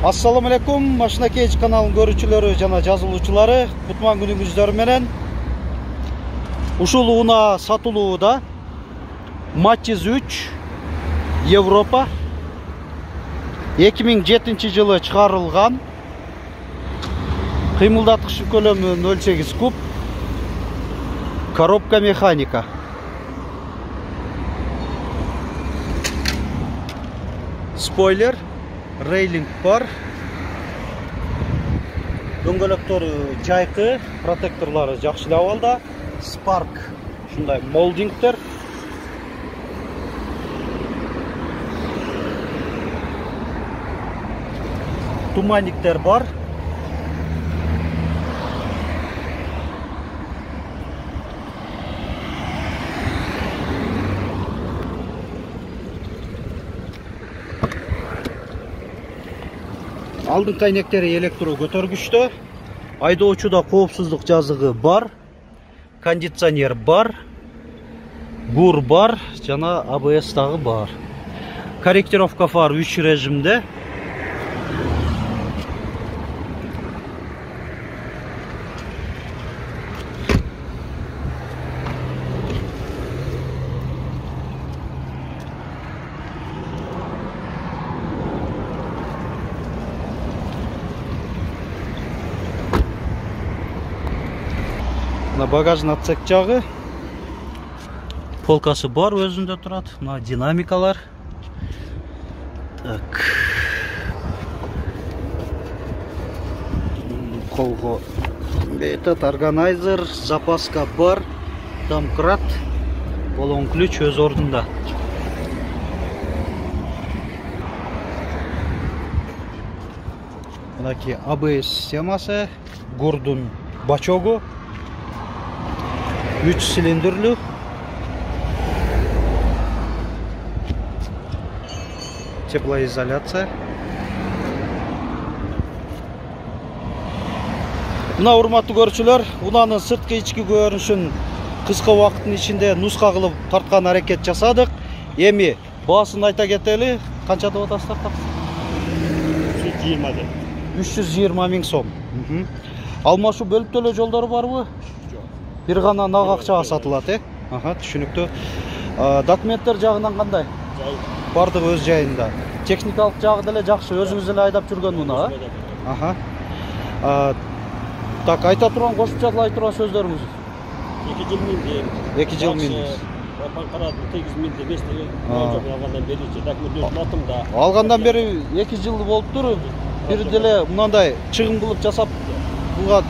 Assalamu alaikum, Машина Кейдж каналынын көрүүчүлөрү жана жазылуучулары, кутман күнүңүздөр менен. Ушул унаа сатылууда Matiz 3 Европа 2007 жылы чыгарылган. Кыймылдаткыч көлөмү 0,8 куб. Коробка механика. Спойлер, рейлинг бар. Дөңгөлөктөрү жайкы, протекторлары жакшылап алды. Spark шундай молдингтер. Туманниктер бар. Алдын кайнектери электро көтөргүчтө. Айдоочуда коопсуздук жазыгы бар. Кондиционер бар. Гур бар. Жана ABS дагы бар. Корректировка фар 3 режимде. На багажный отсек жагы. Полкасы бар, өзүндө турат. Мына динамикалар. Так. Колго этот органайзер, запаска бар, домкрат, баллон ключ өз ордунда. Мынакей ABS системасы, Гордон бачогу. 3 цилиндрлүү. Теплоизоляция. Мына урматтуу көрүүчүлөр, унаанын сырткы ички көрүнүшүн кыска убакыттын ичинде нуска кылып тарткан аракет жасадык. Эми баасын айта кетели. Канча деп атасыздар? 320 миң сом. Алмашуу бөлүп төлөө жолдору барбы? Бир гана нак акчага сатылат, Аха, түшүнүктүү. Документтер жагынан кандай? Бардык өз жайында. Техникалык жагы деле жакшы, өзүңүз эле айдап жүргөн унаа. Аха. Так, айта турган кошумчалай турган сөздөрүңүз. 2 жыл миң. 2 жыл миң. Банкарат 8 миң деп эстеген. Алгандан бери документтер атымда. Алгандан бери 2 жыл болуптур. Бир деле мындай чыгым кылып жасап буга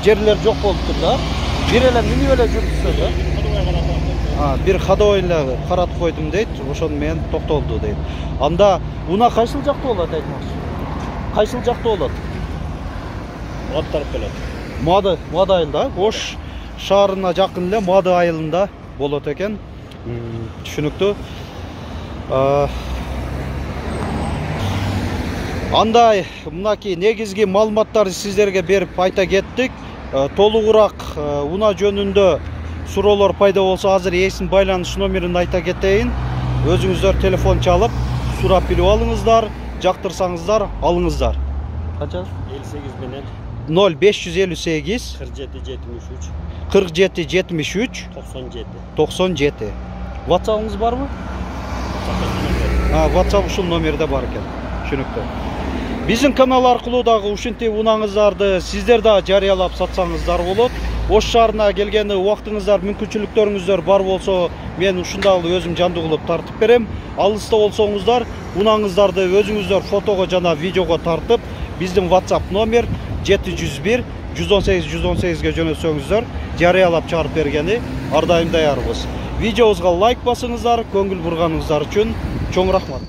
жерлер жок болуптур да. Бир эле минип эле жүрүпсүз да. Бир ходовой эле каратып койдум дейт, ошону менен токтолду дейт. Анда унаа кайсыл жакта болот айтмакчы? Кайсыл жакта болот? Мад тарап келет. Мады айылда, Ош шаарына жакын эле Мады айылында болот экен. Түшүнүктүү. Андай мынакей негизги маалыматтарды сиздерге берип айта кеттик. Толугураак унаа жөнүндө суроолор пайда болсо азыр эсин байланыш номерин айта кетейин. Өзүңүздөр телефон чалып, сурап билип алыңыздар, жактырсаңыздар, алыңыздар. Канча? 58 менен 0558 47 73 47 73 97. WhatsApp'ыңыз барбы? WhatsApp ушул номерде бар экен. Түшүнүктүү. Биздин канал аркылуу дагы ушинтип унааңыздарды сиздер да жарыялап сатсаңыздар болот. Ош шаарына келгенде убактыңыздар, мүмкүнчүлүктөрүңүздөр бар болсо, мен ушундагы өзүм жандуу кылып тартып берем. Алыста болсоңуздар, унааңыздарды өзүңүздөр фотого жана видеого тартып, биздин WhatsApp номер 701 118 118ге жөнөтсөңүздөр, жарыялап чыгарып бергени ар дайым даярбыз. Видеобузга лайк басыңыздар, көңүл бурганыңыздар үчүн чоң рахмат.